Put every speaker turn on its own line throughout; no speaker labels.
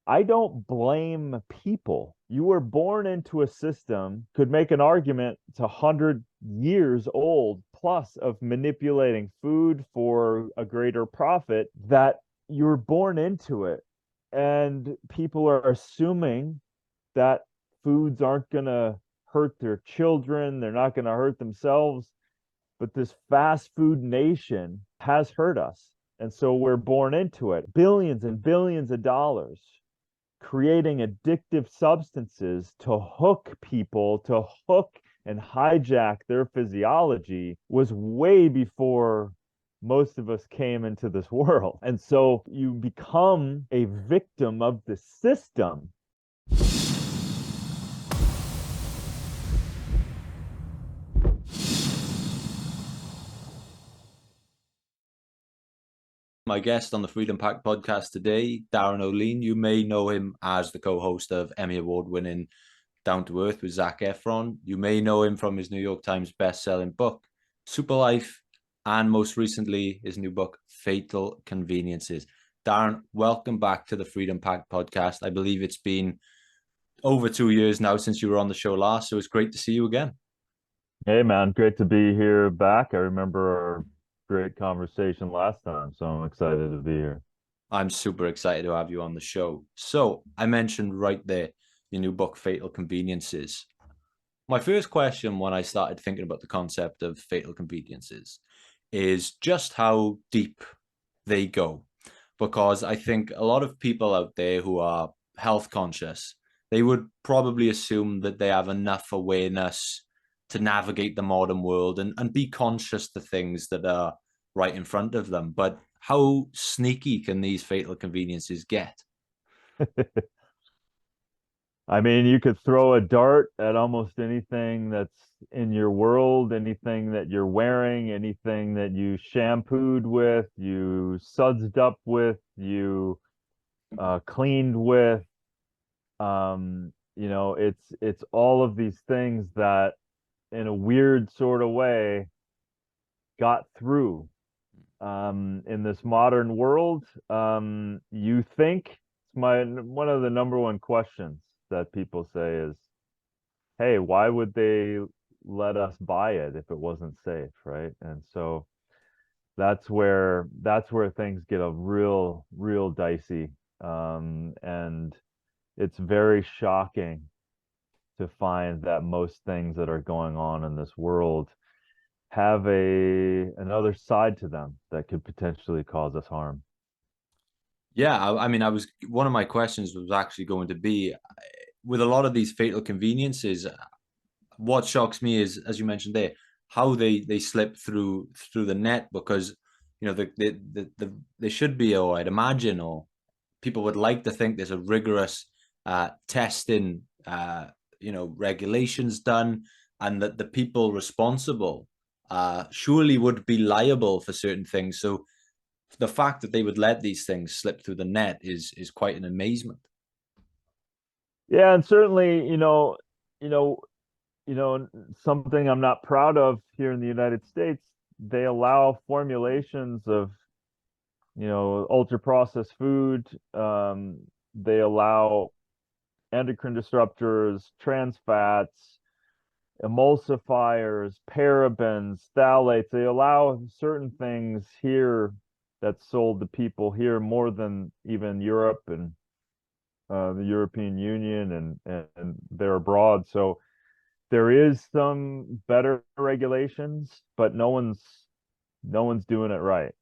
I don't blame people. You were born into a system, could make an argument it's 100 years old plus of manipulating food for a greater profit, that you were born into it. And people are assuming that foods aren't going to hurt their children, they're not going to hurt themselves. But this fast food nation has hurt us. And so we're born into it. Billions and billions of dollars creating addictive substances to hook people, to hook and hijack their physiology was way before most of us came into this world. And so you become a victim of the system.
My guest on the Freedom Pack podcast today, Darin Olien. You may know him as the co-host of Emmy Award-winning Down to Earth with Zac Efron. You may know him from his New York Times best-selling book, Super Life, and most recently, his new book, Fatal Conveniences. Darin, welcome back to the Freedom Pack podcast. I believe it's been over 2 years now since you were on the show last, so it's great to see you again.
Hey man, great to be here back. I remember our great conversation last time, so I'm excited to be here.
I'm super excited to have you on the show. So I mentioned right there your new book, Fatal Conveniences. My first question when I started thinking about the concept of fatal conveniences is just how deep they go. Because I think a lot of people out there who are health conscious, they would probably assume that they have enough awareness to navigate the modern world and be conscious to things that are right in front of them. But how sneaky can these fatal conveniences get?
I mean, you could throw a dart at almost anything that's in your world, anything that you're wearing, anything that you shampooed with, you sudsed up with, you cleaned with. It's all of these things that, in a weird sort of way, got through. In this modern world, you think it's my one of the number one questions that people say is, hey, why would they let us buy it if it wasn't safe, right? And so that's where things get a real dicey. And it's very shocking to find that most things that are going on in this world have a another side to them that could potentially cause us harm.
Yeah, I mean, I was one of my questions was actually going to be with a lot of these fatal conveniences. What shocks me is, as you mentioned there, how they slip through the net because they should be, or I'd imagine, or people would like to think there's a rigorous testing, regulations done, and that the people responsible surely would be liable for certain things. So the fact that they would let these things slip through the net is quite an amazement.
Yeah, and certainly, you know, something I'm not proud of here in the United States, they allow formulations of, ultra processed food. They allow endocrine disruptors, trans fats, emulsifiers, parabens, phthalates. They allow certain things here that's sold to people here more than even Europe and the European Union and they're abroad. So there is some better regulations, but no one's doing it right.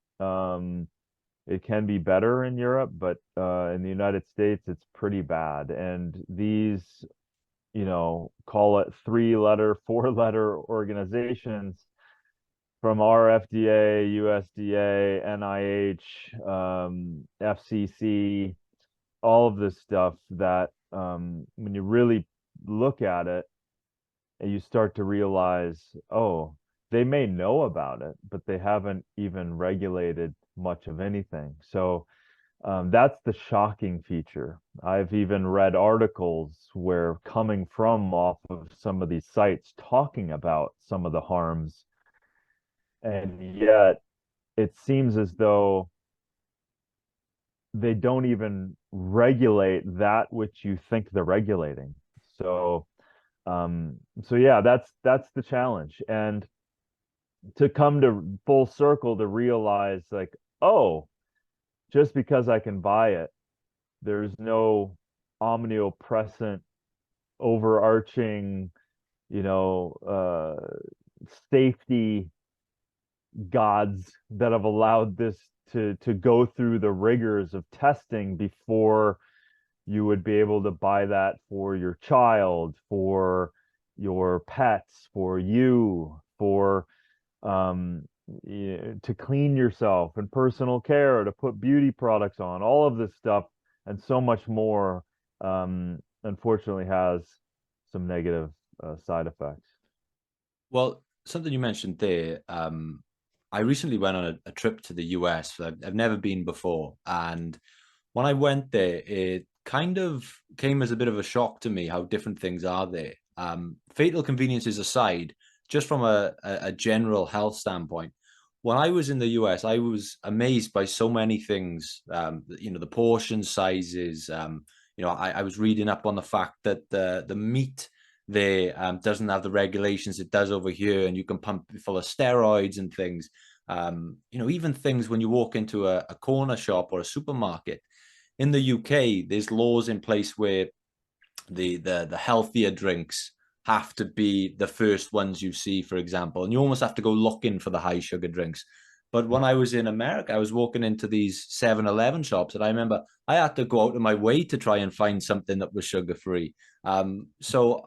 It can be better in Europe, but in the United States, it's pretty bad. And these, call it three-letter, four-letter organizations from our FDA, USDA, NIH, FCC, all of this stuff that when you really look at it, and you start to realize, oh, they may know about it, but they haven't even regulated much of anything. So that's the shocking feature. I've even read articles where coming from off of some of these sites talking about some of the harms, and yet it seems as though they don't even regulate that which you think they're regulating. So so yeah, that's the challenge. And to come to full circle to realize like, oh, just because I can buy it, there's no omnipresent, overarching, you know, safety gods that have allowed this to go through the rigors of testing before you would be able to buy that for your child, for your pets, for you, for to clean yourself and personal care, to put beauty products on, all of this stuff and so much more, unfortunately has some negative side effects.
Well, something you mentioned there, I recently went on a trip to the US. I've never been before. And when I went there, it kind of came as a bit of a shock to me how different things are there. Fatal conveniences aside, just from a general health standpoint, when I was in the US, I was amazed by so many things. The portion sizes. I was reading up on the fact that the meat there doesn't have the regulations it does over here, and you can pump it full of steroids and things. Even things when you walk into a corner shop or a supermarket in the UK, there's laws in place where the healthier drinks have to be the first ones you see, for example, and you almost have to go looking for the high sugar drinks. But when I was in America, I was walking into these 7-Eleven shops, and I remember I had to go out of my way to try and find something that was sugar free. So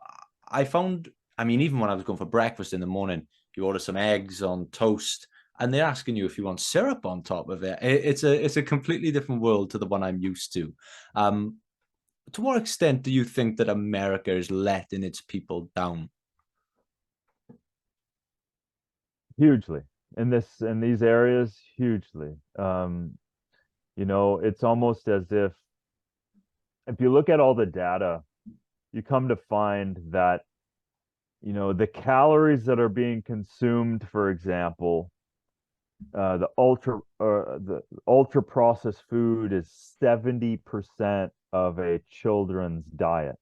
I found, I mean, even when I was going for breakfast in the morning, you order some eggs on toast, and they're asking you if you want syrup on top of it. It's a completely different world to the one I'm used to. To what extent do you think that America is letting its people down?
Hugely in these areas, hugely. It's almost as if you look at all the data, you come to find that the calories that are being consumed, for example, the ultra processed food is 70% of a children's diet.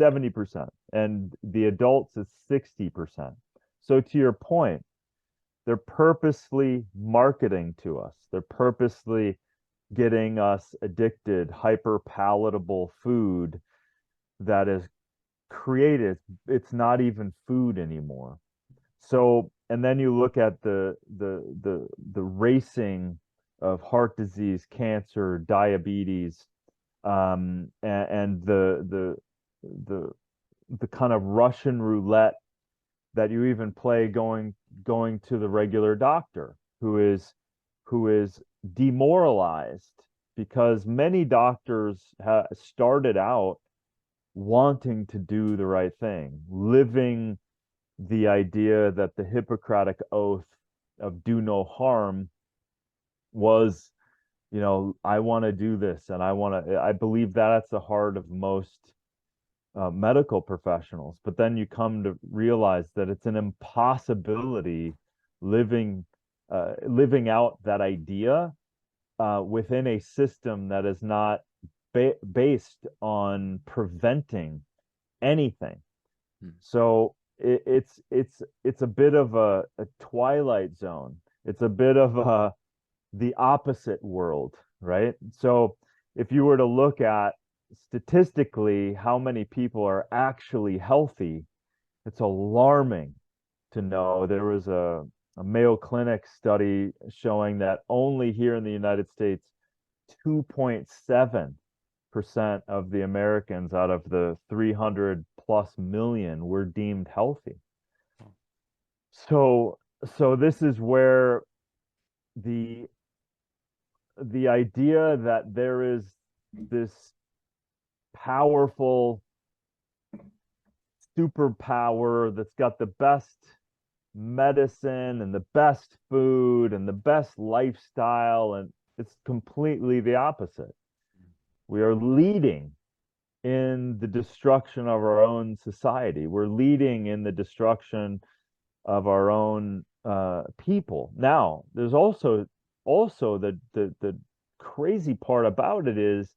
70%. And the adults is 60%. So to your point, they're purposely marketing to us. They're purposely getting us addicted, hyper palatable food that is created. It's not even food anymore. So, and then you look at the racing of heart disease, cancer, diabetes, and the the kind of Russian roulette that you even play going to the regular doctor who is demoralized because many doctors started out wanting to do the right thing, living the idea that the Hippocratic oath of do no harm was, I want to do this and I believe that at the heart of most medical professionals. But then you come to realize that it's an impossibility living living out that idea within a system that is not based on preventing anything.
Hmm.
So it's a bit of a twilight zone. It's a bit of the opposite world, right? So if you were to look at statistically how many people are actually healthy, it's alarming to know. There was a Mayo Clinic study showing that only here in the United States, 2.7% of the Americans out of the 300 plus million were deemed healthy. So, so this is where the the idea that there is this powerful superpower that's got the best medicine and the best food and the best lifestyle, and it's completely the opposite. We are leading in the destruction of our own society. We're leading in the destruction of our own people. Now, there's also the crazy part about it is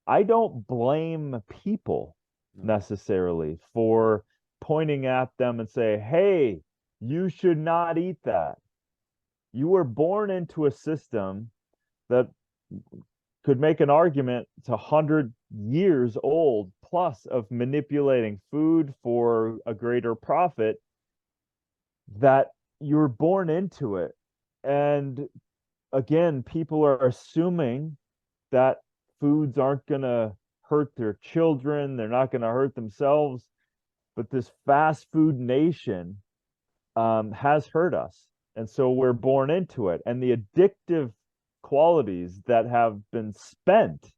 I don't blame people
No.
necessarily for pointing at them and say, hey, you should not eat that. You were born into a system that could make an argument it's 100 years old plus of manipulating food for a greater profit, that you're born into it. And again, people are assuming that foods aren't going to hurt their children, they're not going to hurt themselves. But this fast food nation has hurt us. And so we're born into it. And the addictive qualities that have been spent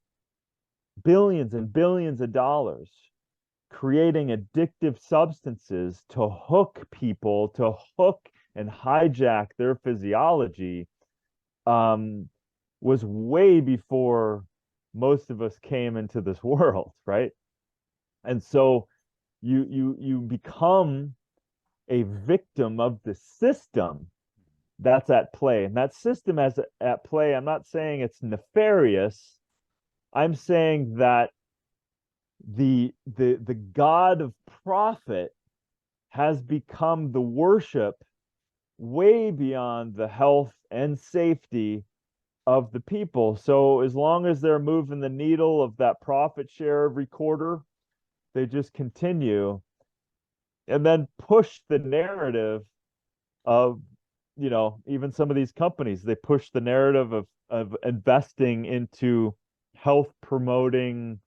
billions and billions of dollars creating addictive substances to hook people, to hook and hijack their physiology, um, was way before most of us came into this world, right? And so you become a victim of the system that's at play. And that system as at play, I'm not saying it's nefarious. I'm saying that the god of profit has become the worship way beyond the health and safety of the people. So as long as they're moving the needle of that profit share every quarter, they just continue and then push the narrative of, even some of these companies, they push the narrative of investing into health promoting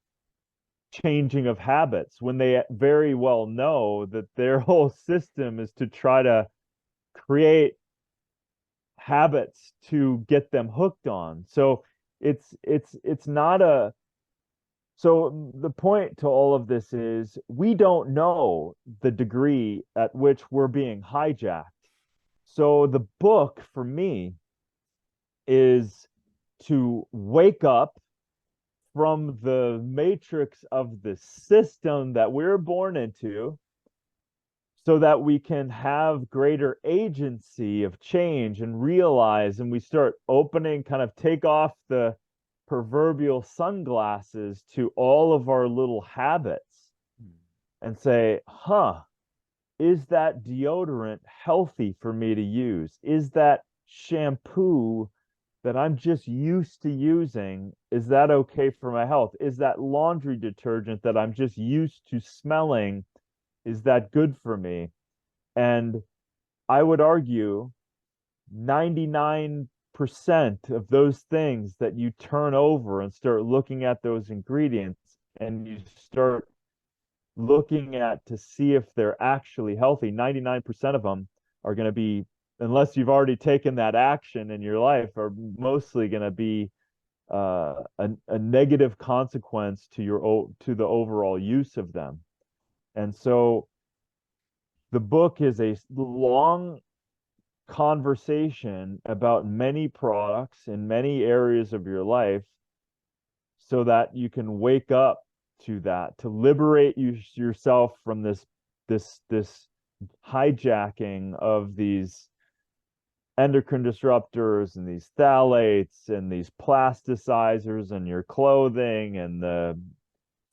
changing of habits when they very well know that their whole system is to try to create habits to get them hooked on. So it's not a so the point to all of this is we don't know the degree at which we're being hijacked. So the book for me is to wake up from the matrix of the system that we're born into so that we can have greater agency of change and realize, and we start opening, kind of take off the proverbial sunglasses to all of our little habits and say, is that deodorant healthy for me to use? Is that shampoo that I'm just used to using, is that okay for my health? Is that laundry detergent that I'm just used to smelling, is that good for me? And I would argue 99% of those things that you turn over and start looking at those ingredients and you start looking at to see if they're actually healthy, 99% of them are going to be, unless you've already taken that action in your life, are mostly going to be a negative consequence to the overall use of them. And so the book is a long conversation about many products in many areas of your life so that you can wake up to that, to liberate yourself from this hijacking of these endocrine disruptors and these phthalates and these plasticizers in your clothing and the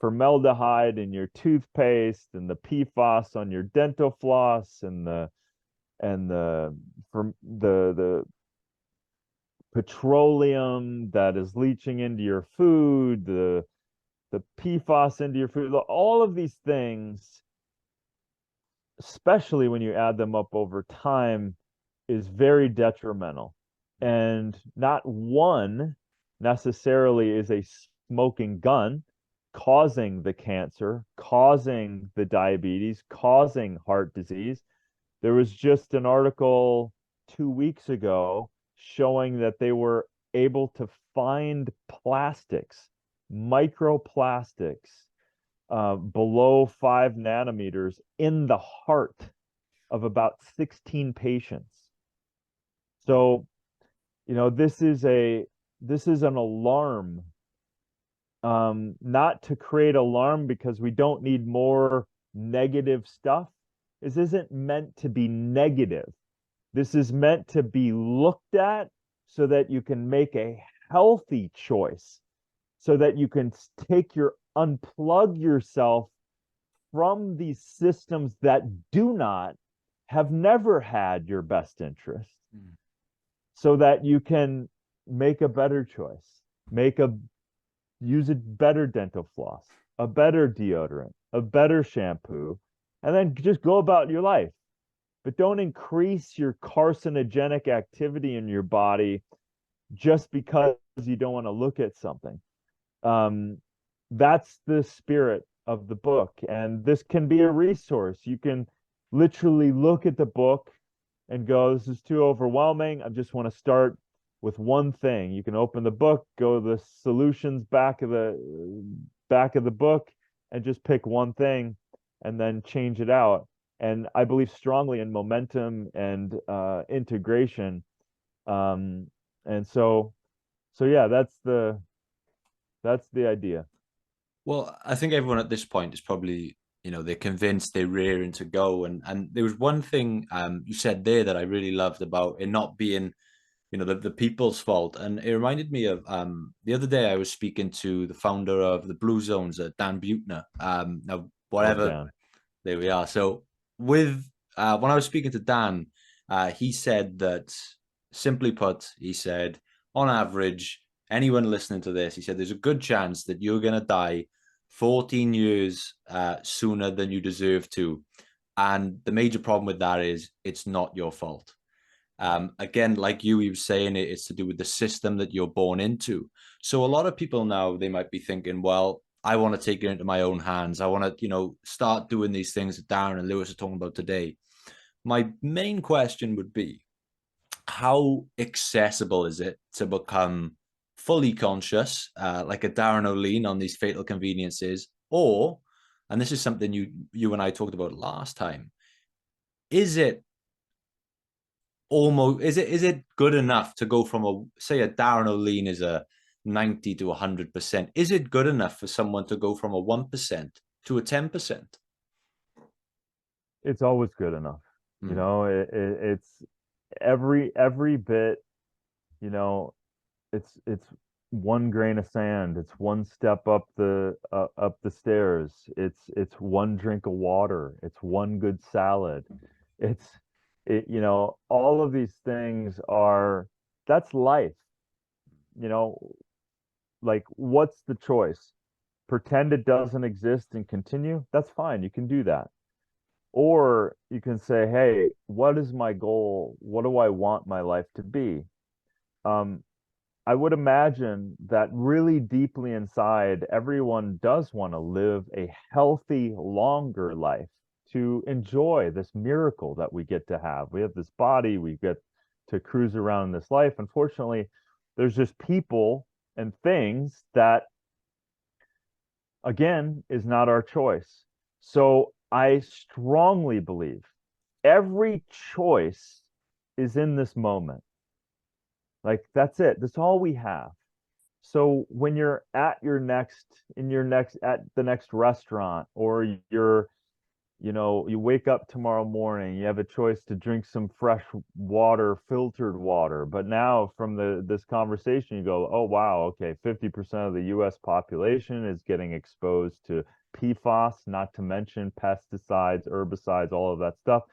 formaldehyde in your toothpaste and the PFAS on your dental floss and the petroleum that is leaching into your food, the PFAS into your food, all of these things, especially when you add them up over time, is very detrimental. And not one necessarily is a smoking gun causing the cancer, causing the diabetes, causing heart disease. There was just an article 2 weeks ago showing that they were able to find plastics, microplastics, below 5 nanometers in the heart of about 16 patients. So, this is an alarm, not to create alarm because we don't need more negative stuff. This isn't meant to be negative. This is meant to be looked at so that you can make a healthy choice so that you can unplug yourself from these systems that have never had your best interest, so that you can make a better choice, use a better dental floss, a better deodorant, a better shampoo, and then just go about your life. But don't increase your carcinogenic activity in your body just because you don't want to look at something. That's the spirit of the book. And this can be a resource. You can literally look at the book and go, this is too overwhelming. I just want to start with one thing. You can open the book, go to the solutions back of the book, and just pick one thing and then change it out. And I believe strongly in momentum and integration. And so yeah, that's the idea.
Well, I think everyone at this point is probably, they're convinced, they're rearing to go. And there was one thing you said there that I really loved about it not being, the people's fault. And it reminded me of the other day I was speaking to the founder of the Blue Zones, Dan Buettner. Now,
Love
whatever,
Dan.
there we are. So with when I was speaking to Dan, he said that, simply put, he said, on average, anyone listening to this, he said, there's a good chance that you're going to die 14 years sooner than you deserve to. And the major problem with that is it's not your fault. Again, like you were saying, it's to do with the system that you're born into. So a lot of people now, they might be thinking, well, I want to take it into my own hands. I want to, start doing these things that Darin and Lewis are talking about today. My main question would be, how accessible is it to become fully conscious, like a Darin Olien on these fatal conveniences? Or, and this is something you and I talked about last time, is it good enough to go from a Darin Olien is a 90 to 100%? Is it good enough for someone to go from a 1% to a 10%?
It's always good enough. It's every bit, you know, it's one grain of sand. It's one step up the stairs. It's one drink of water. It's one good salad. It's all of these things that's life. You know, like what's the choice? Pretend it doesn't exist and continue? That's fine. You can do that. Or you can say, hey, what is my goal? What do I want my life to be? Um, I would imagine that really deeply inside, everyone does want to live a healthy, longer life to enjoy this miracle that we get to have. We have this body, we get to cruise around in this life. Unfortunately, there's just people and things that, again, is not our choice. So I strongly believe every choice is in this moment. Like that's it. That's all we have. So when you're at at the next restaurant, or you wake up tomorrow morning, you have a choice to drink some fresh water, filtered water. But now from this conversation, you go, oh wow, okay, 50% of the US population is getting exposed to PFAS, not to mention pesticides, herbicides, all of that stuff.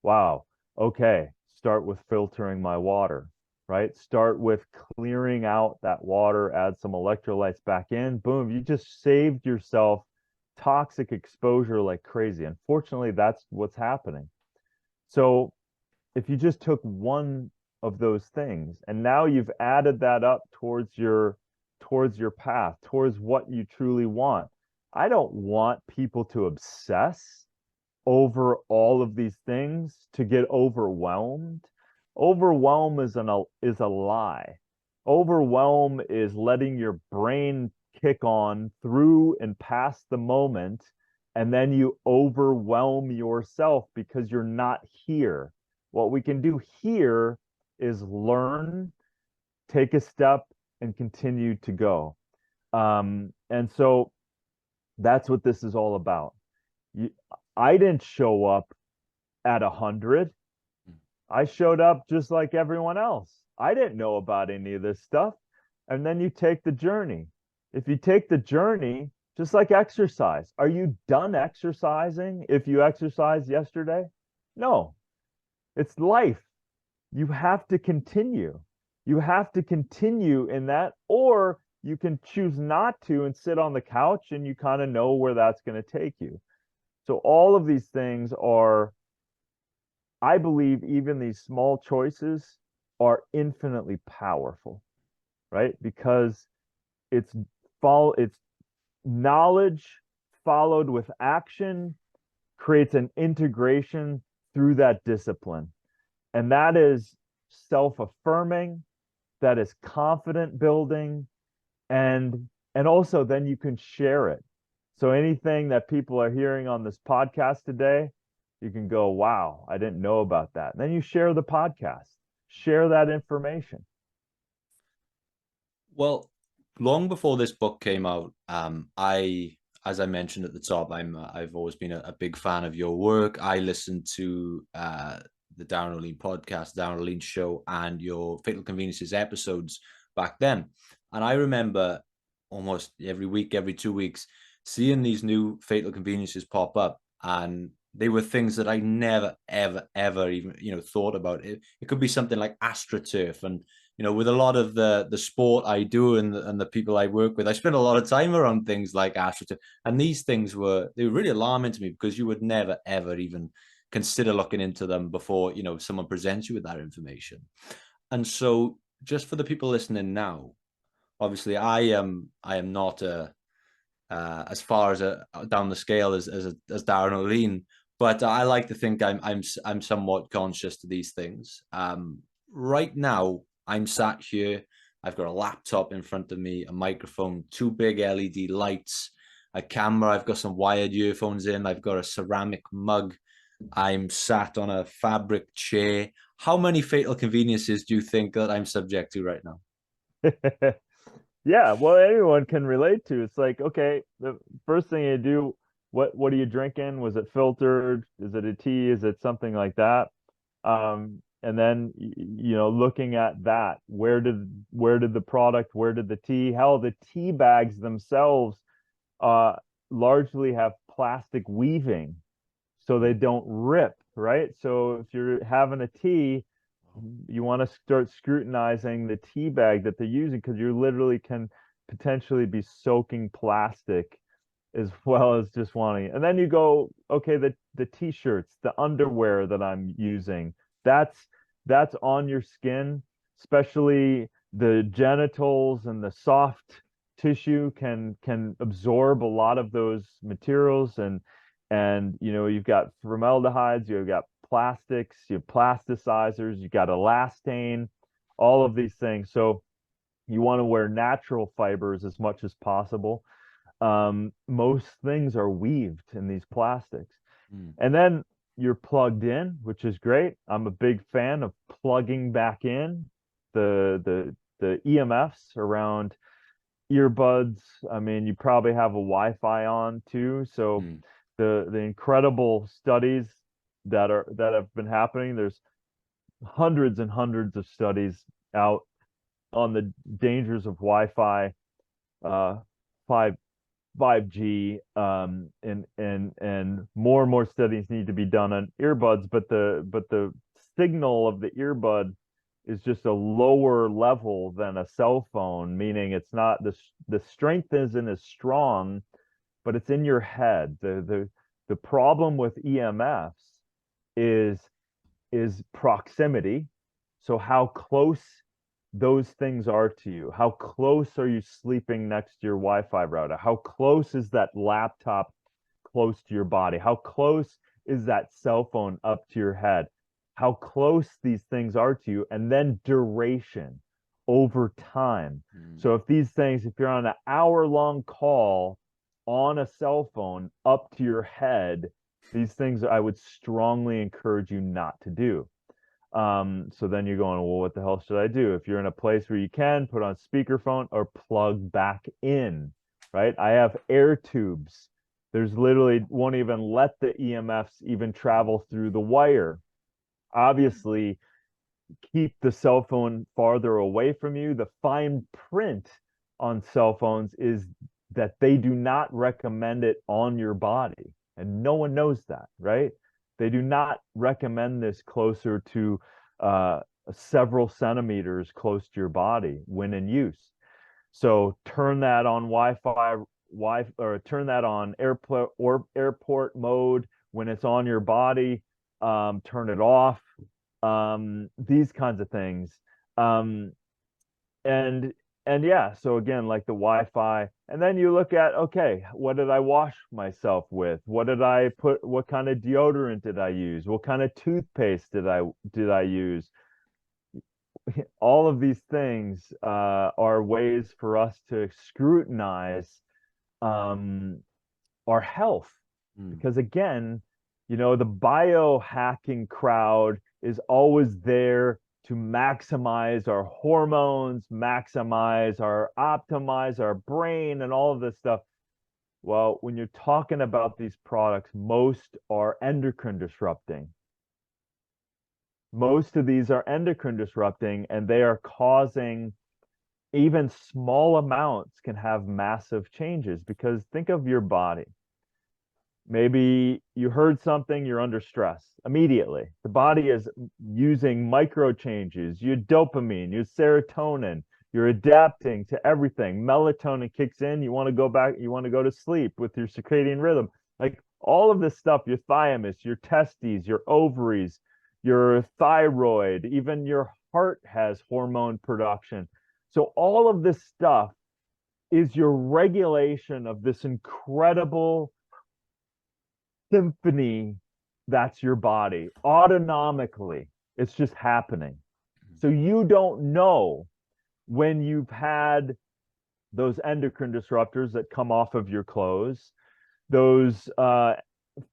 Wow. Okay, start with filtering my water, right? Start with clearing out that water, add some electrolytes back in. Boom, you just saved yourself toxic exposure like crazy. Unfortunately, that's what's happening. So if you just took one of those things and now you've added that up towards your path, towards what you truly want. I don't want people to obsess over all of these things, to get overwhelmed. Overwhelm is a lie. Overwhelm is letting your brain kick on through and past the moment, and then you overwhelm yourself because you're not here. What we can do here is learn, take a step, and continue to go. And so that's what this is all about. You, I didn't show up at 100. I showed up just like everyone else. I didn't know about any of this stuff. And then you take the journey. If you take the journey, just like exercise, are you done exercising if you exercised yesterday? No, it's life. You have to continue. You have to continue in that, or you can choose not to and sit on the couch and you kind of know where that's going to take you. So all of these things are, I believe, even these small choices are infinitely powerful, right? Because it's it's knowledge followed with action creates an integration through that discipline. And that is self-affirming, that is confident building, and also then you can share it. So anything that people are hearing on this podcast today, you can go, wow, I didn't know about that. And then you share the podcast, share that information.
Well, long before this book came out, as I mentioned at the top, I've always been a big fan of your work. I listened to the Darin Olien podcast, Darin Olien show, and your Fatal Conveniences episodes back then. And I remember almost every week, every 2 weeks, seeing these new Fatal Conveniences pop up, and they were things that I never, ever, ever even thought about. It could be something like AstroTurf, and with a lot of the sport I do and the people I work with, I spend a lot of time around things like AstroTurf, and these things they were really alarming to me because you would never ever even consider looking into them before someone presents you with that information. And so, just for the people listening now, obviously I am not as far as down the scale as Darin Olien, but I like to think I'm somewhat conscious to these things. Right now, I'm sat here. I've got a laptop in front of me, a microphone, two big LED lights, a camera. I've got some wired earphones in. I've got a ceramic mug. I'm sat on a fabric chair. How many fatal conveniences do you think that I'm subject to right now?
Yeah, well, anyone can relate to. It's like, okay, the first thing you do, what are you drinking? Was it filtered? Is it a tea? Is it something like that? And then looking at that, where did the product, where did the tea, hell, the tea bags themselves uh largely have plastic weaving so they don't rip, right? So if you're having a tea, you want to start scrutinizing the tea bag that they're using because you literally can potentially be soaking plastic as well as just wanting it. And then you go, okay, the t-shirts, the underwear that I'm using, that's that's on your skin, especially the genitals and the soft tissue can absorb a lot of those materials and you've got formaldehydes, you've got plastics, you have plasticizers, you got elastane, all of these things. So you want to wear natural fibers as much as possible. Most things are weaved in these plastics.
Mm.
And then you're plugged in, which is great. I'm a big fan of plugging back in the EMFs around earbuds. I mean, you probably have a Wi-Fi on too. So
Mm.
the incredible studies that have been happening, there's hundreds and hundreds of studies out on the dangers of Wi-Fi, uh, 5 5G, and more studies need to be done on earbuds, but the signal of the earbud is just a lower level than a cell phone, meaning it's not the strength isn't as strong, but it's in your head. The problem with EMFs is proximity. So how close those things are to you. How close are you sleeping next to your Wi-Fi router? How close is that laptop close to your body? How close is that cell phone up to your head? How close these things are to you, and then duration over time.
Mm.
So if you're on an hour-long call on a cell phone up to your head, these things I would strongly encourage you not to do. So then you're going, well, what the hell should I do? If you're in a place where you can, put on speakerphone or plug back in, right? I have air tubes. There's literally won't even let the EMFs even travel through the wire. Obviously, keep the cell phone farther away from you. The fine print on cell phones is that they do not recommend it on your body. And no one knows that, right? They do not recommend this closer to several centimeters close to your body when in use. So turn that on or turn that on airport mode when it's on your body. Turn it off. These kinds of things. Um, and yeah, so again, like the Wi-Fi, and then you look at, okay, what did I wash myself with? What did I put? What kind of deodorant did I use? What kind of toothpaste did I use? All of these things are ways for us to scrutinize um, our health. Because again, the biohacking crowd is always there to maximize our hormones, optimize our brain, and all of this stuff. Well, when you're talking about these products, most are endocrine disrupting. Most of these are endocrine disrupting, and they are causing, even small amounts can have massive changes. Because think of your body. Maybe you heard something, you're under stress immediately. The body is using micro changes, your dopamine, your serotonin, you're adapting to everything. Melatonin kicks in, you want to go back, you want to go to sleep with your circadian rhythm. Like all of this stuff, your thymus, your testes, your ovaries, your thyroid, even your heart has hormone production. So all of this stuff is your regulation of this incredible symphony that's your body autonomically. It's just happening. So you don't know when you've had those endocrine disruptors that come off of your clothes, those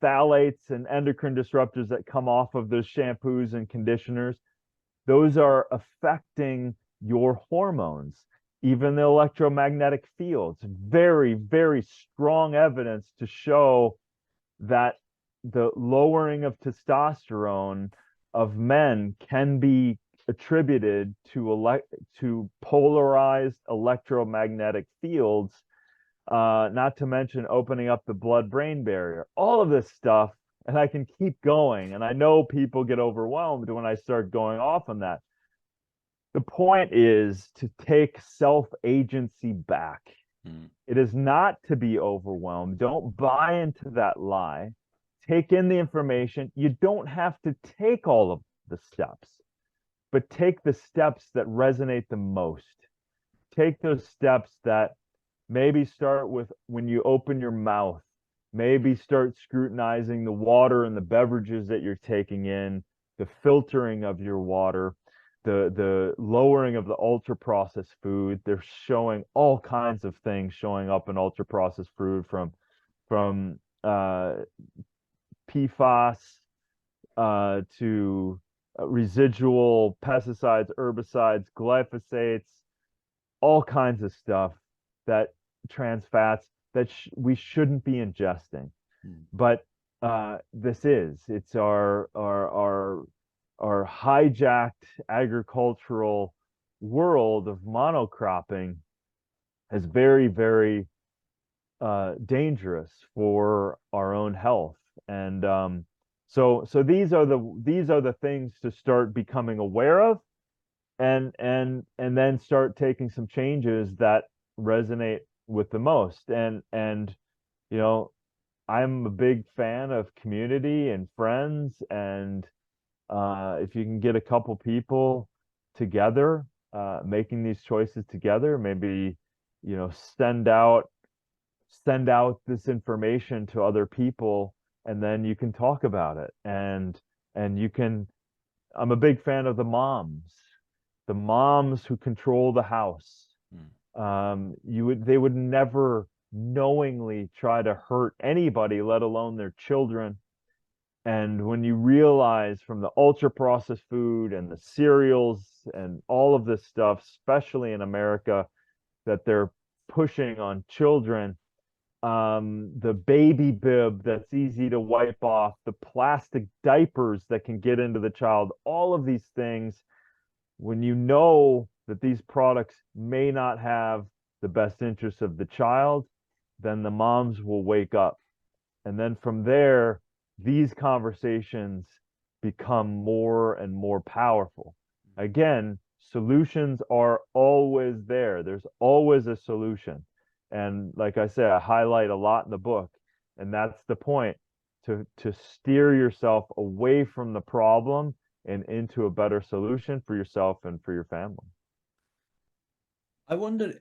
phthalates and endocrine disruptors that come off of those shampoos and conditioners. Those are affecting your hormones, even the electromagnetic fields. Very, very strong evidence to show that the lowering of testosterone of men can be attributed to polarized electromagnetic fields, not to mention opening up the blood-brain barrier. All of this stuff, and I can keep going, and I know people get overwhelmed when I start going off on that. The point is to take self-agency back. It is not to be overwhelmed. Don't buy into that lie. Take in the information. You don't have to take all of the steps, but take the steps that resonate the most. Take those steps that maybe start with when you open your mouth. Maybe start scrutinizing the water and the beverages that you're taking in, the filtering of your water, the lowering of the ultra processed food. They're showing all kinds of things showing up in ultra processed food, from PFAS to residual pesticides, herbicides, glyphosates, all kinds of stuff, that trans fats that we shouldn't be ingesting. But it's our hijacked agricultural world of monocropping is very, very dangerous for our own health. And so these are the things to start becoming aware of, and then start taking some changes that resonate with the most. And I'm a big fan of community and friends, and if you can get a couple people together, making these choices together, maybe send out this information to other people, and then you can talk about it. And you can I'm a big fan of the moms who control the house. They would never knowingly try to hurt anybody, let alone their children. And when you realize from the ultra processed food and the cereals and all of this stuff, especially in America, that they're pushing on children, the baby bib that's easy to wipe off, the plastic diapers that can get into the child, all of these things, when you know that these products may not have the best interest of the child, then the moms will wake up. And then from there, these conversations become more and more powerful. Again, solutions are always there. There's always a solution. And like I said, I highlight a lot in the book, and that's the point, to steer yourself away from the problem and into a better solution for yourself and for your family.
I wonder,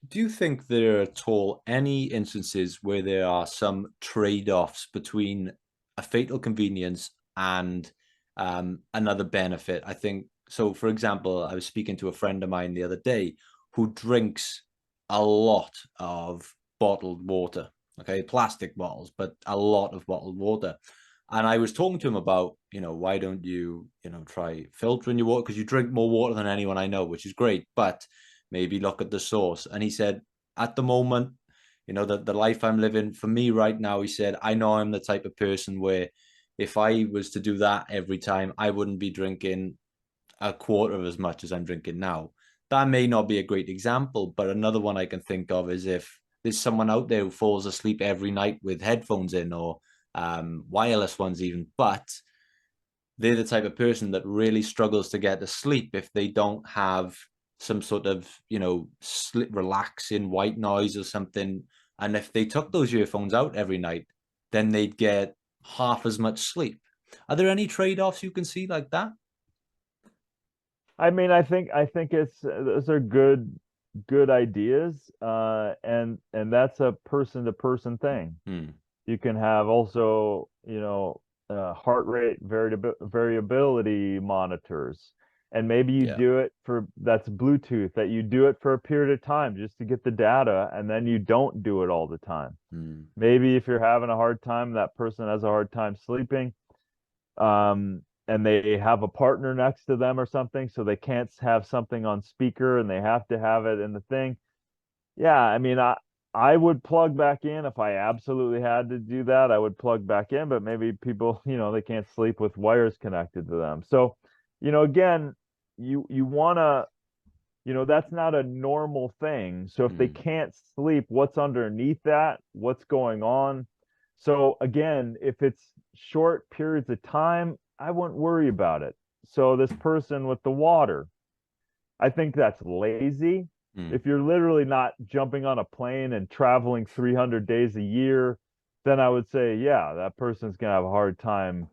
do you think there are at all any instances where there are some trade-offs between a fatal convenience and another benefit? I think so. For example, I was speaking to a friend of mine the other day who drinks a lot of bottled water, okay, plastic bottles, but a lot of bottled water. And I was talking to him about, why don't you, try filtering your water? Because you drink more water than anyone I know, which is great. But maybe look at the source. And he said, at the moment, the life I'm living, for me right now, he said, I know I'm the type of person where if I was to do that every time, I wouldn't be drinking a quarter of as much as I'm drinking now. That may not be a great example, but another one I can think of is if there's someone out there who falls asleep every night with headphones in, or wireless ones even, but they're the type of person that really struggles to get to sleep if they don't have some sort of, relaxing white noise or something. And if they took those earphones out every night, then they'd get half as much sleep. Are there any trade-offs you can see like that?
I mean, I think it's those are good ideas, and that's a person to person thing.
Hmm.
You can have also, heart rate variability monitors, and maybe you
Yeah.
do it for that's Bluetooth, that you do it for a period of time just to get the data, and then you don't do it all the time.
Hmm.
Maybe if you're having a hard time, that person has a hard time sleeping, and they have a partner next to them or something, so they can't have something on speaker and they have to have it in the thing. Yeah, I mean, I would plug back in if I absolutely had to do that. I would plug back in, but maybe people, they can't sleep with wires connected to them. So, again, you want to, that's not a normal thing. So if they
Hmm.
can't sleep, what's underneath that? What's going on? So again, if it's short periods of time, I wouldn't worry about it. So this person with the water, I think that's lazy.
Hmm.
If you're literally not jumping on a plane and traveling 300 days a year, then I would say, yeah, that person's gonna have a hard time,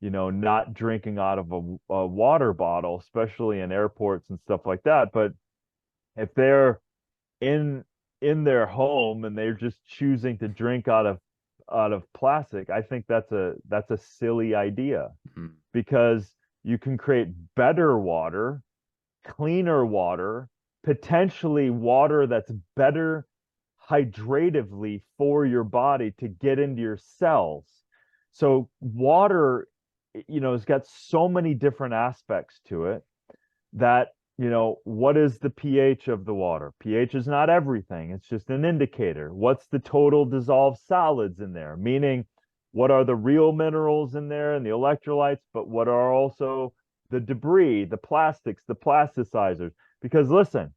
not drinking out of a water bottle, especially in airports and stuff like that. But if they're in in their home and they're just choosing to drink out of plastic, I think that's a silly idea,
Hmm.
because you can create better water, cleaner water, potentially water that's better hydratively for your body to get into your cells. So water, has got so many different aspects to it that, what is the pH of the water? pH is not everything. It's just an indicator. What's the total dissolved solids in there? Meaning, what are the real minerals in there and the electrolytes, but what are also the debris, the plastics, the plasticizers? Because listen,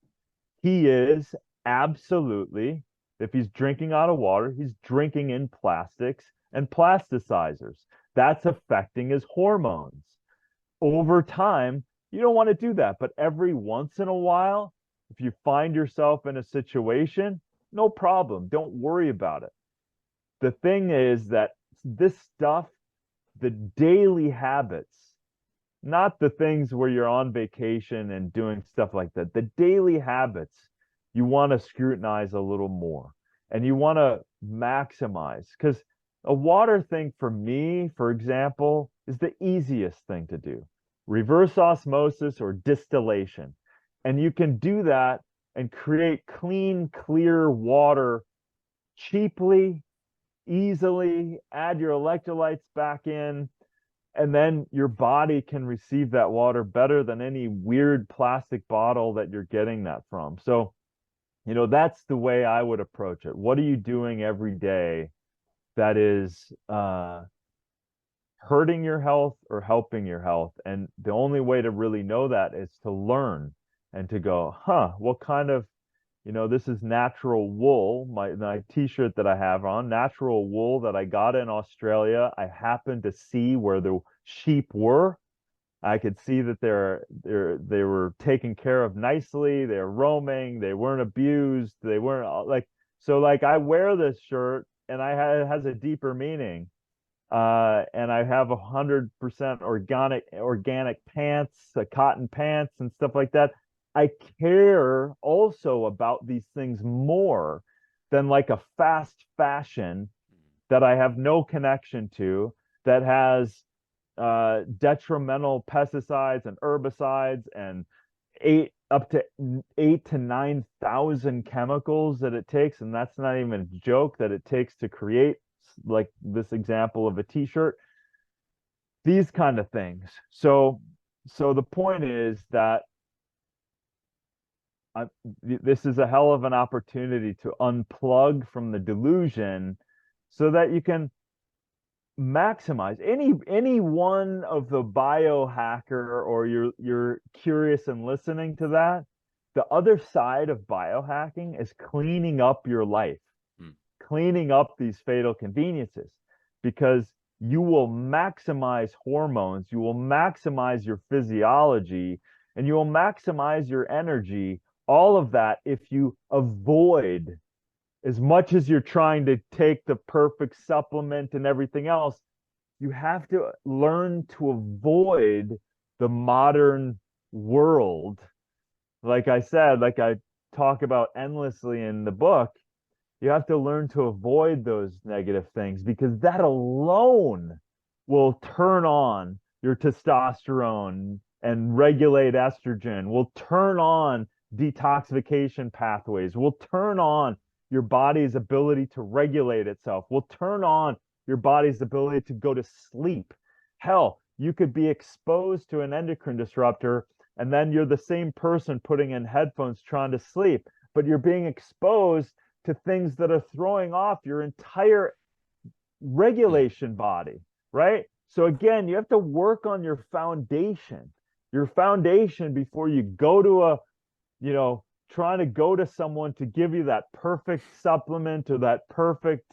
he is absolutely, if he's drinking out of water, he's drinking in plastics and plasticizers. That's affecting his hormones. Over time, you don't want to do that. But every once in a while, if you find yourself in a situation, no problem. Don't worry about it. The thing is that this stuff, the daily habits, not the things where you're on vacation and doing stuff like that, the daily habits, you want to scrutinize a little more and you want to maximize, because a water thing for me, for example, is the easiest thing to do. Reverse osmosis or distillation. And you can do that and create clean, clear water cheaply, easily, add your electrolytes back in, and then your body can receive that water better than any weird plastic bottle that you're getting that from. So, that's the way I would approach it. What are you doing every day that is hurting your health or helping your health? And the only way to really know that is to learn and to go, huh, what kind of, this is natural wool, my t-shirt that I have on, natural wool that I got in Australia. I happened to see where the sheep were. I could see that they were taken care of nicely. They're roaming. They weren't abused. They weren't like so. Like I wear this shirt, and it has a deeper meaning. And I have 100% organic pants, cotton pants, and stuff like that. I care also about these things more than like a fast fashion that I have no connection to, that has detrimental pesticides and herbicides and up to 8 to 9,000 chemicals that it takes, and that's not even a joke, that it takes to create like this example of a t-shirt, these kind of things. So the point is that this is a hell of an opportunity to unplug from the delusion so that you can maximize any one of the biohacker, or you're curious and listening to that. The other side of biohacking is cleaning up your life, cleaning up these fatal conveniences, because you will maximize hormones, you will maximize your physiology, and you will maximize your energy, all of that, if you avoid, as much as you're trying to take the perfect supplement and everything else, you have to learn to avoid the modern world. Like I said, like I talk about endlessly in the book, you have to learn to avoid those negative things, because that alone will turn on your testosterone and regulate estrogen, will turn on detoxification pathways, will turn on your body's ability to regulate itself, will turn on your body's ability to go to sleep. Hell, you could be exposed to an endocrine disruptor, and then you're the same person putting in headphones trying to sleep, but you're being exposed to things that are throwing off your entire regulation body, right? So again, you have to work on your foundation before you go to trying to go to someone to give you that perfect supplement or that perfect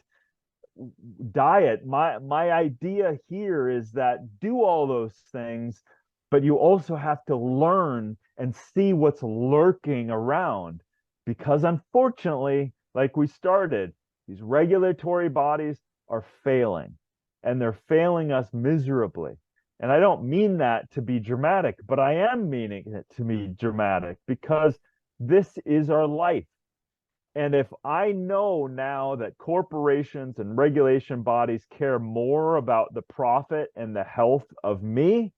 diet. My idea here is that do all those things, but you also have to learn and see what's lurking around, because unfortunately, like we started, these regulatory bodies are failing, and they're failing us miserably. And I don't mean that to be dramatic, but I am meaning it to be dramatic, because this is our life. And if I know now that corporations and regulation bodies care more about the profit and the health of me,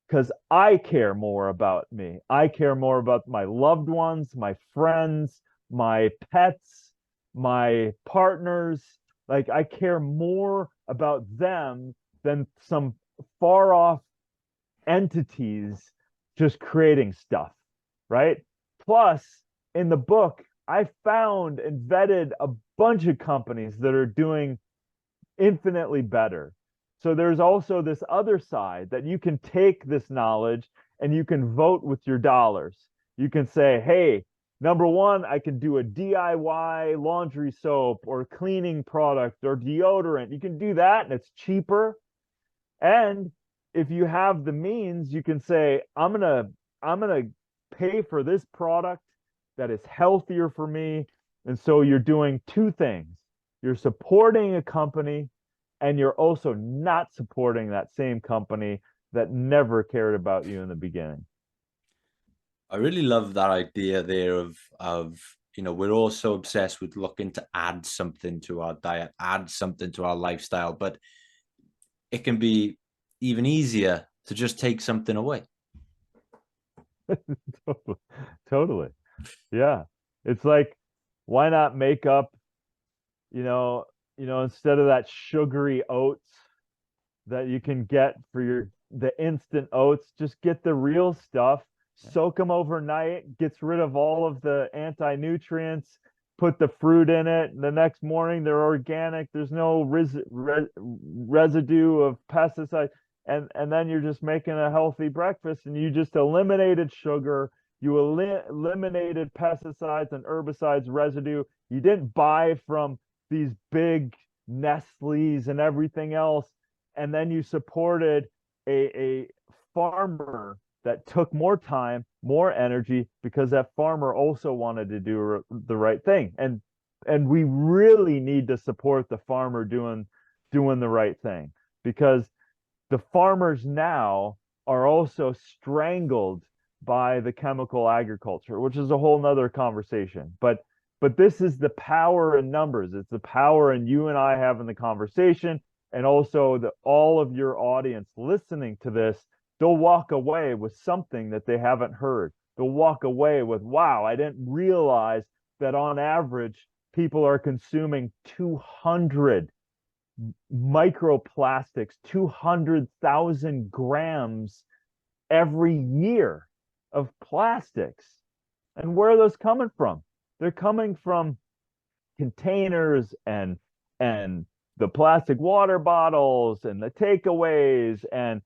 because I care more about me, I care more about my loved ones, my friends, my pets, my partners. Like, I care more about them than some far off entities just creating stuff, right? Plus, in the book, I found and vetted a bunch of companies that are doing infinitely better. So there's also this other side that you can take this knowledge and you can vote with your dollars. You can say, hey, number one, I can do a DIY laundry soap or cleaning product or deodorant. You can do that and it's cheaper. And if you have the means, you can say, I'm gonna pay for this product that is healthier for me. And so you're doing two things. You're supporting a company, and you're also not supporting that same company that never cared about you in the beginning.
I really love that idea there of we're all so obsessed with looking to add something to our diet, add something to our lifestyle, but it can be even easier to just take something away.
Totally. Yeah. It's like, why not make up, instead of that sugary oats that you can get for the instant oats, just get the real stuff, soak them overnight, gets rid of all of the anti-nutrients, put the fruit in it, and the next morning they're organic. There's no residue of pesticide. And then you're just making a healthy breakfast, and you just eliminated sugar, You eliminated pesticides and herbicides residue. You didn't buy from these big Nestle's and everything else. And then you supported a farmer that took more time, more energy, because that farmer also wanted to do the right thing. And we really need to support the farmer doing the right thing, because the farmers now are also strangled by the chemical agriculture, which is a whole nother conversation. But this is the power in numbers. It's the power in you and I having the conversation, and also all of your audience listening to this. They'll walk away with something that they haven't heard. They'll walk away with, wow, I didn't realize that on average people are consuming 200 microplastics, 200,000 grams every year of plastics. And where are those coming from? They're coming from containers and the plastic water bottles and the takeaways and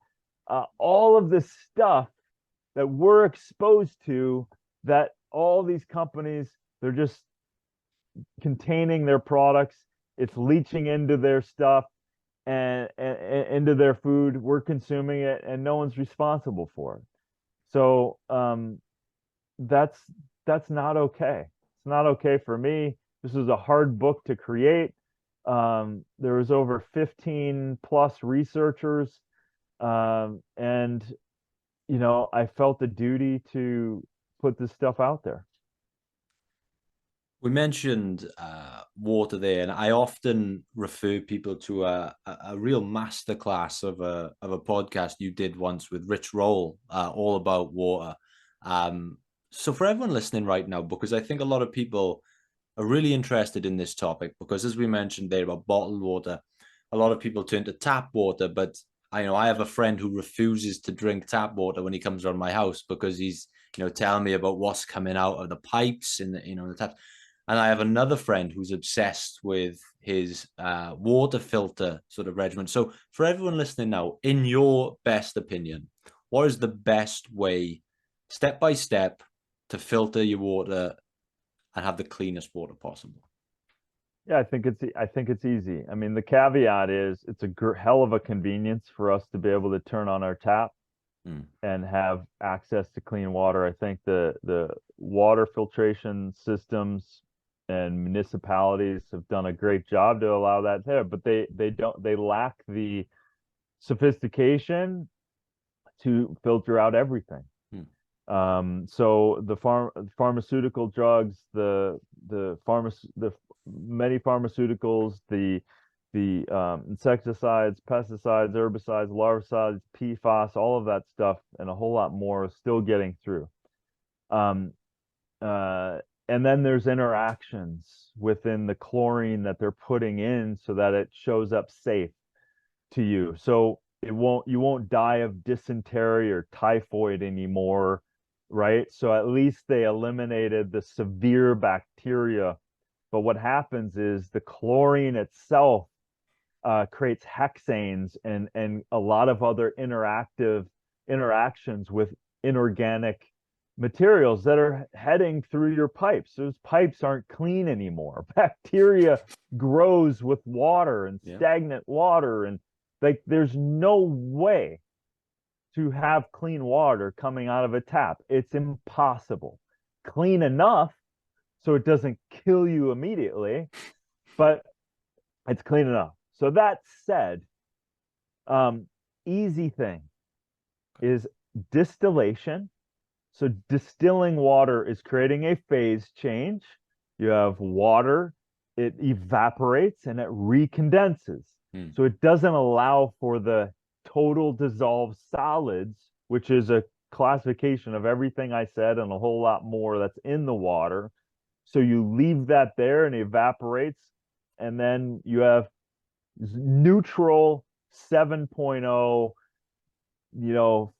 all of this stuff that we're exposed to, that all these companies, they're just containing their products. It's leaching into their stuff and into their food. We're consuming it, and no one's responsible for it. So that's not okay. It's not okay for me. This was a hard book to create. There was over 15 plus researchers, and I felt the duty to put this stuff out there.
We mentioned water there, and I often refer people to a real masterclass of a podcast you did once with Rich Roll, all about water. So for everyone listening right now, because I think a lot of people are really interested in this topic, because as we mentioned there about bottled water, a lot of people turn to tap water, but I have a friend who refuses to drink tap water when he comes around my house, because he's telling me about what's coming out of the pipes and the taps. And I have another friend who's obsessed with his water filter sort of regimen. So for everyone listening now, in your best opinion, what is the best way, step by step, to filter your water and have the cleanest water possible?
Yeah, I think it's easy. I mean, the caveat is it's a hell of a convenience for us to be able to turn on our tap and have access to clean water. I think the water filtration systems and municipalities have done a great job to allow that there, but they lack the sophistication to filter out everything. So the pharmaceutical drugs, the many pharmaceuticals, the insecticides, pesticides, herbicides, larvicides, PFAS, all of that stuff, and a whole lot more is still getting through. And then there's interactions within the chlorine that they're putting in so that it shows up safe to you. So you won't die of dysentery or typhoid anymore, right? So at least they eliminated the severe bacteria. But what happens is the chlorine itself creates hexanes and a lot of other interactions with inorganic materials that are heading through your pipes. Those pipes aren't clean anymore. Bacteria grows with water and stagnant water, and like there's no way to have clean water coming out of a tap. It's impossible. Clean enough so it doesn't kill you immediately, but it's clean enough. So that said, easy thing is distillation. So distilling water is creating a phase change. You have water, it evaporates and it recondenses. So it doesn't allow for the total dissolved solids, which is a classification of everything I said and a whole lot more that's in the water. So you leave that there and it evaporates, and then you have neutral 7.0,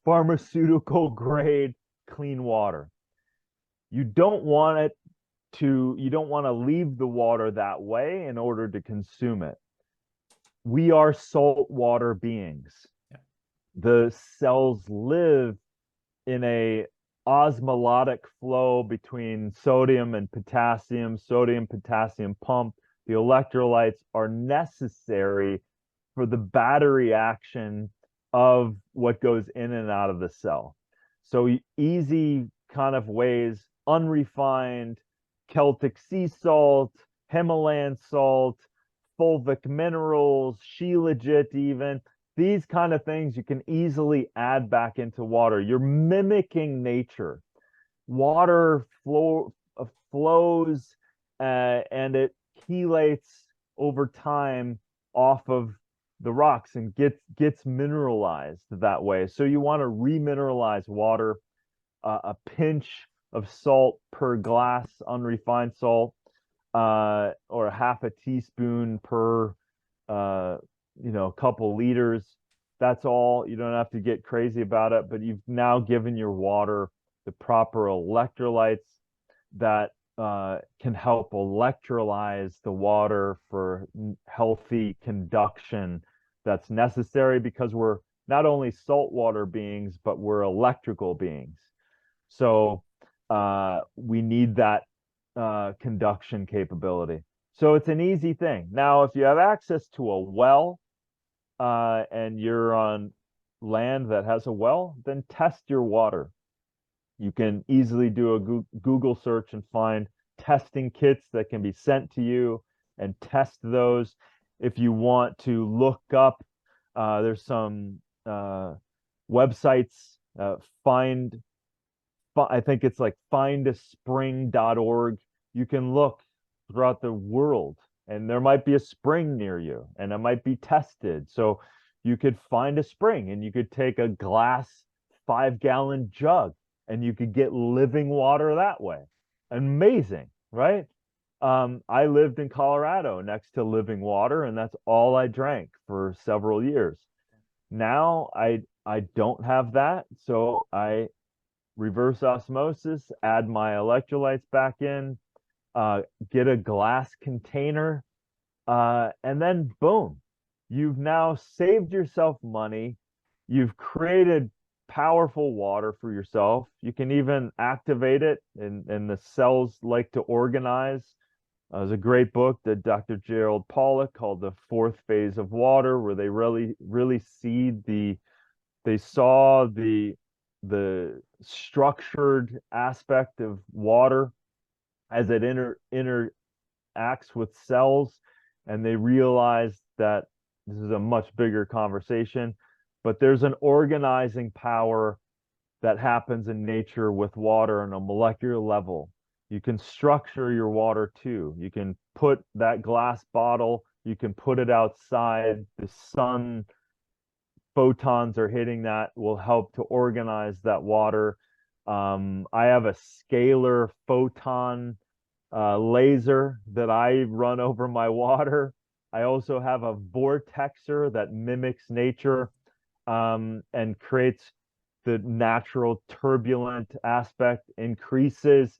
pharmaceutical grade clean water. You don't want to leave the water that way in order to consume it. We are saltwater beings. The cells live in a osmotic flow between sodium, potassium pump. The electrolytes are necessary for the battery action of what goes in and out of the cell. So easy kind of ways, unrefined Celtic sea salt, Himalayan salt, fulvic minerals, shilajit even. These kind of things you can easily add back into water. You're mimicking nature. Water flows and it chelates over time off of the rocks and gets mineralized that way. So you want to remineralize water, a pinch of salt per glass, unrefined salt, or half a teaspoon per couple liters. That's all. You don't have to get crazy about it, but you've now given your water the proper electrolytes that can help electrolyze the water for healthy conduction that's necessary, because we're not only saltwater beings, but we're electrical beings. So we need that conduction capability. So it's an easy thing. Now, if you have access to a well and you're on land that has a well, then test your water. You can easily do a Google search and find testing kits that can be sent to you and test those. If you want to look up, there's some websites, I think it's like findaspring.org. You can look throughout the world and there might be a spring near you and it might be tested. So you could find a spring and you could take a glass 5-gallon jug and you could get living water that way. Amazing, right? I lived in Colorado next to living water, and that's all I drank for several years. Now I don't have that, so I reverse osmosis, add my electrolytes back in, get a glass container, and then boom, you've now saved yourself money. You've created powerful water for yourself. You can even activate it, and the cells like to organize. There's a great book that Dr. Gerald Pollack called The Fourth Phase of Water, where they really saw the structured aspect of water as it interacts with cells, and they realized that this is a much bigger conversation, but there's an organizing power that happens in nature with water on a molecular level. You can structure your water too. You can put that glass bottle, you can put it outside. The sun photons are hitting that, will help to organize that water. I have a scalar photon laser that I run over my water. I also have a vortexer that mimics nature and creates the natural turbulent aspect, increases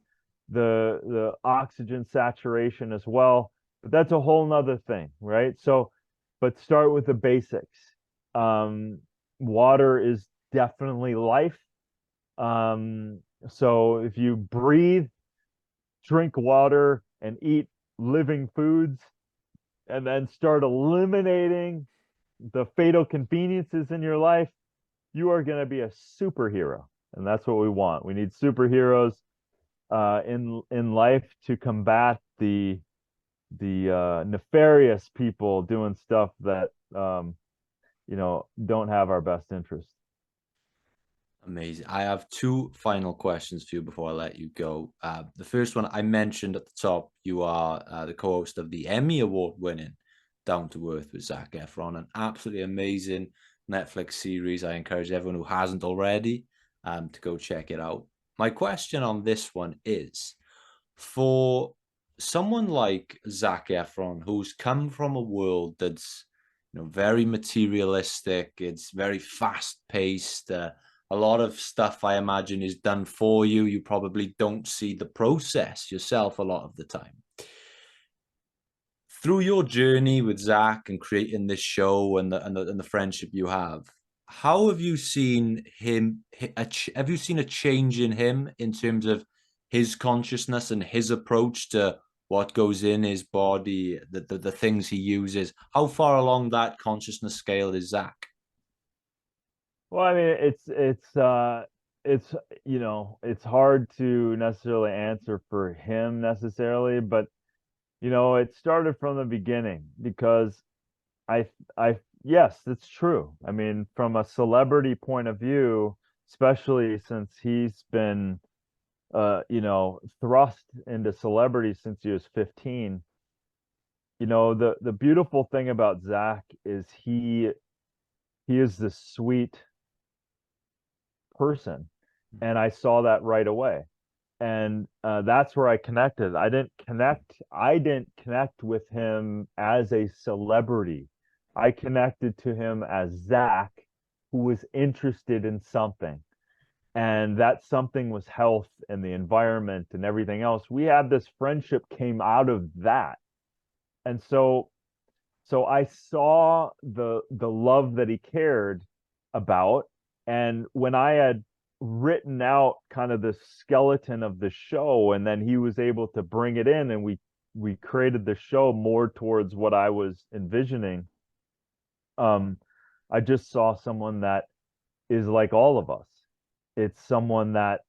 the oxygen saturation as well. But that's a whole nother thing, right? So, but start with the basics. Water is definitely life. So if you breathe, drink water, and eat living foods, and then start eliminating the fatal conveniences in your life, you are going to be a superhero. And that's what we want. We need superheroes in life to combat the nefarious people doing stuff that don't have our best interest.
Amazing. I have two final questions for you before I let you go. The first one, I mentioned at the top, you are the co-host of the Emmy Award-winning Down to Earth with Zac Efron, an absolutely amazing Netflix series. I encourage everyone who hasn't already to go check it out. My question on this one is, for someone like Zac Efron, who's come from a world that's very materialistic, it's very fast-paced, a lot of stuff, I imagine, is done for you. You probably don't see the process yourself a lot of the time. Through your journey with Zac and creating this show and the friendship you have, how have you seen him? Have you seen a change in him in terms of his consciousness and his approach to what goes in his body, the things he uses? How far along that consciousness scale is Zac?
Well, I mean, it's it's hard to necessarily answer for him necessarily, but it started from the beginning because I yes, it's true. I mean, from a celebrity point of view, especially since he's been thrust into celebrity since he was 15. The beautiful thing about Zach is he is this sweet person, and I saw that right away. And that's where I connected. I didn't connect with him as a celebrity. I connected to him as Zach, who was interested in something. And that something was health and the environment and everything else. We had this friendship came out of that. And so I saw the love that he cared about. And when I had written out kind of the skeleton of the show, and then he was able to bring it in, and we created the show more towards what I was envisioning. Um, I just saw someone that is like all of us. It's someone that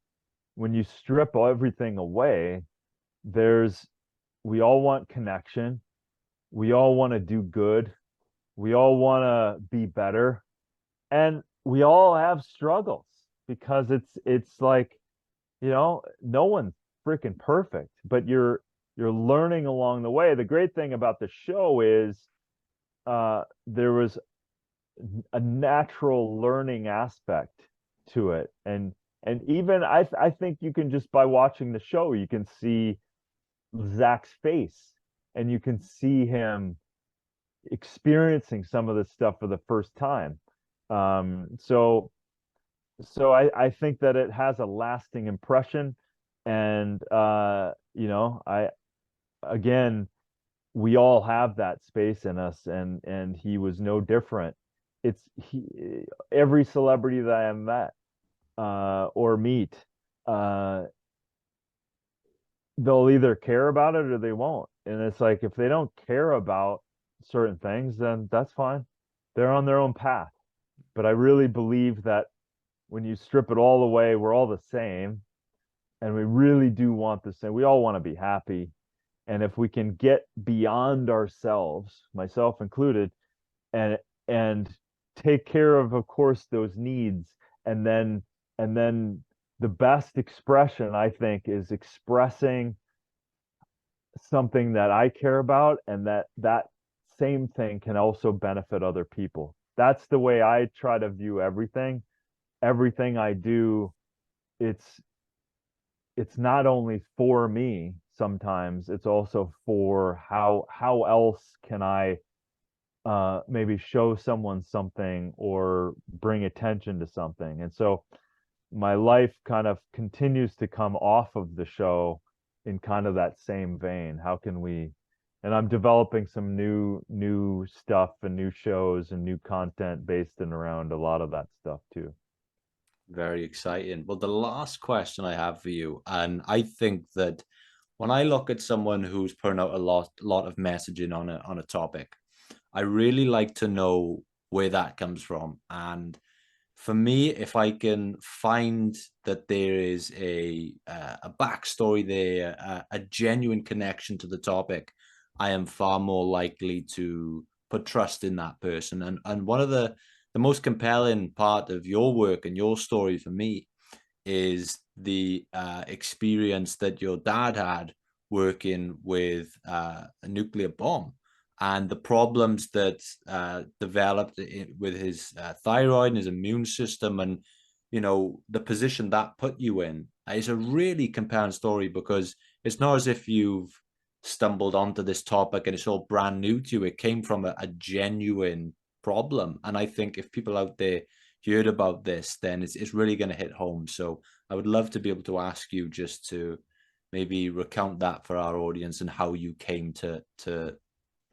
when you strip everything away, there's we all want connection. We all want to do good. We all want to be better, and we all have struggles because it's like, no one's freaking perfect, but you're learning along the way. The great thing about the show is there was a natural learning aspect to it. And even I think you can, just by watching the show, you can see Zach's face, and you can see him experiencing some of this stuff for the first time. So I think that it has a lasting impression. And I again, we all have that space in us, and he was no different. It's he Every celebrity that I have met or meet, uh they'll either care about it or they won't. And it's like, if they don't care about certain things, then that's fine. They're on their own path. But I really believe that when you strip it all away, we're all the same, and we really do want the same. We all want to be happy. And if we can get beyond ourselves, myself included, and and take care of course, those needs, and then the best expression, I think, is expressing something that I care about, and that same thing can also benefit other people. That's the way I try to view everything. Everything I do, it's it's not only for me, sometimes it's also for how else can I maybe show someone something or bring attention to something. And so my life kind of continues to come off of the show in kind of that same vein. How can we? And I'm developing some new stuff and new shows and new content based in around a lot of that stuff too.
Very exciting. Well, the last question I have for you, and I think that when I look at someone who's putting out a lot of messaging on a topic, I really like to know where that comes from. And for me, if I can find that there is a backstory there, a genuine connection to the topic, I am far more likely to put trust in that person. And one of the most compelling part of your work and your story for me is the experience that your dad had working with a nuclear bomb, and the problems that developed with his thyroid and his immune system, and the position that put you in is a really compelling story, because it's not as if you've stumbled onto this topic and it's all brand new to you. It came from a genuine problem, and I think if people out there heard about this, then it's really going to hit home. So I would love to be able to ask you just to maybe recount that for our audience, and how you came to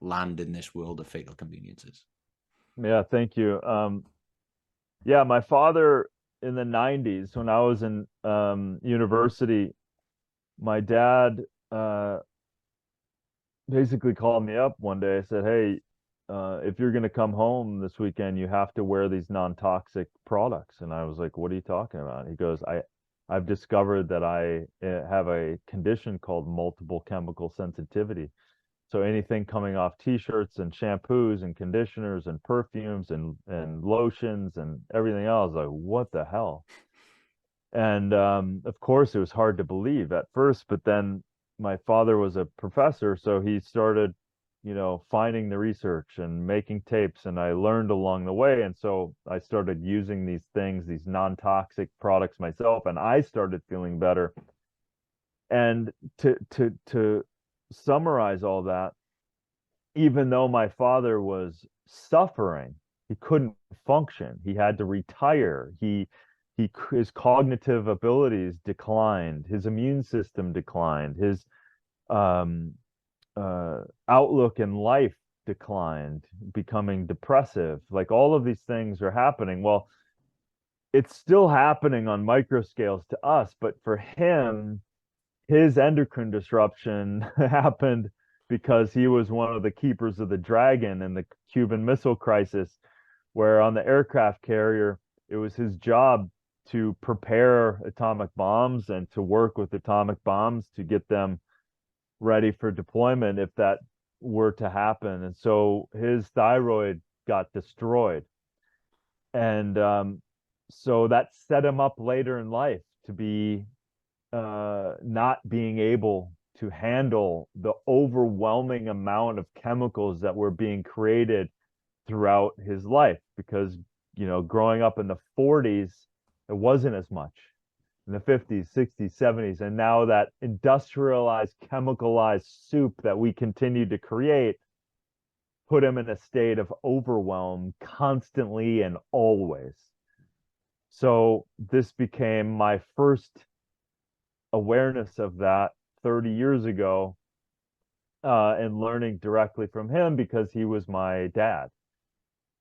land in this world of fatal conveniences.
Yeah, thank you. Yeah, my father in the 90s, when I was in university, my dad uh, basically called me up one day. I said, "Hey, if you're going to come home this weekend, you have to wear these non-toxic products." And I was like, "What are you talking about?" He goes, I've discovered that I have a condition called multiple chemical sensitivity. So anything coming off t-shirts and shampoos and conditioners and perfumes and lotions and everything else, like, what the hell? And of course, it was hard to believe at first, but then my father was a professor, so he started, finding the research and making tapes, and I learned along the way. And so I started using these things, these non-toxic products myself, and I started feeling better. And to summarize all that, even though my father was suffering, he couldn't function. He had to retire. His cognitive abilities declined. His immune system declined. His um, outlook in life declined, becoming depressive. Like all of these things are happening. Well, it's still happening on micro scales to us, but for him, his endocrine disruption happened because he was one of the keepers of the dragon in the Cuban Missile Crisis, where on the aircraft carrier, it was his job to prepare atomic bombs and to work with atomic bombs to get them ready for deployment if that were to happen. And so his thyroid got destroyed. And so that set him up later in life to be not being able to handle the overwhelming amount of chemicals that were being created throughout his life. Because, growing up in the 40s, it wasn't as much. In the 50s, 60s, 70s, and now that industrialized, chemicalized soup that we continue to create put him in a state of overwhelm constantly and always. So this became my first awareness of that 30 years ago, and learning directly from him because he was my dad.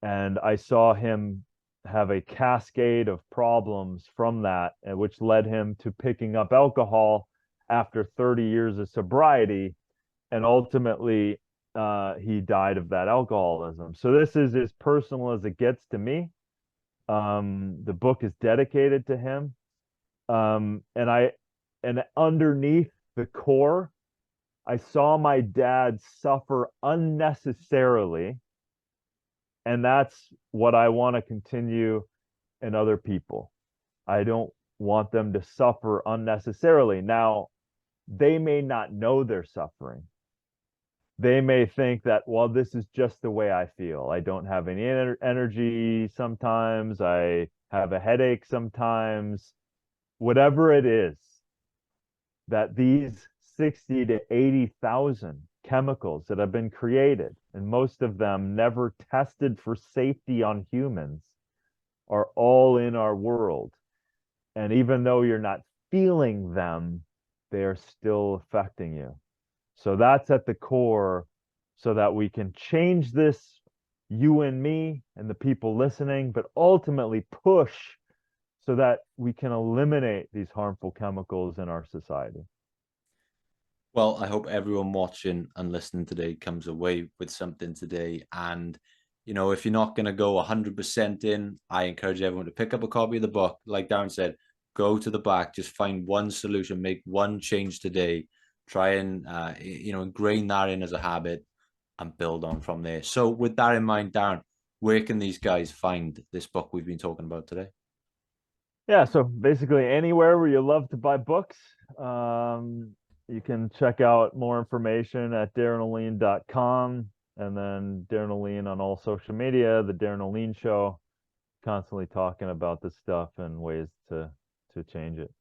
And I saw him have a cascade of problems from that, which led him to picking up alcohol after 30 years of sobriety. And ultimately, he died of that alcoholism. So this is as personal as it gets to me. The book is dedicated to him. And underneath the core, I saw my dad suffer unnecessarily, and that's what I want to continue in other people. I don't want them to suffer unnecessarily. Now, they may not know they're suffering. They may think that, well, this is just the way I feel. I don't have any energy sometimes. I have a headache sometimes. Whatever it is, that these 60 to 80,000 chemicals that have been created, and most of them never tested for safety on humans, are all in our world. And even though you're not feeling them, they are still affecting you. So that's at the core, so that we can change this, you and me and the people listening, but ultimately push so that we can eliminate these harmful chemicals in our society.
Well, I hope everyone watching and listening today comes away with something today. And, if you're not going to go 100% in, I encourage everyone to pick up a copy of the book. Like Darin said, go to the back, just find one solution, make one change today, try and, ingrain that in as a habit and build on from there. So with that in mind, Darin, where can these guys find this book we've been talking about today?
Yeah, so basically anywhere where you love to buy books, you can check out more information at darinolien.com, and then Darin Olien on all social media, the Darin Olien Show, constantly talking about this stuff and ways to change it.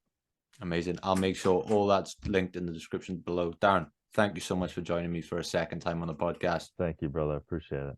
Amazing. I'll make sure all that's linked in the description below. Darin, thank you so much for joining me for a second time on the podcast.
Thank you, brother. Appreciate it.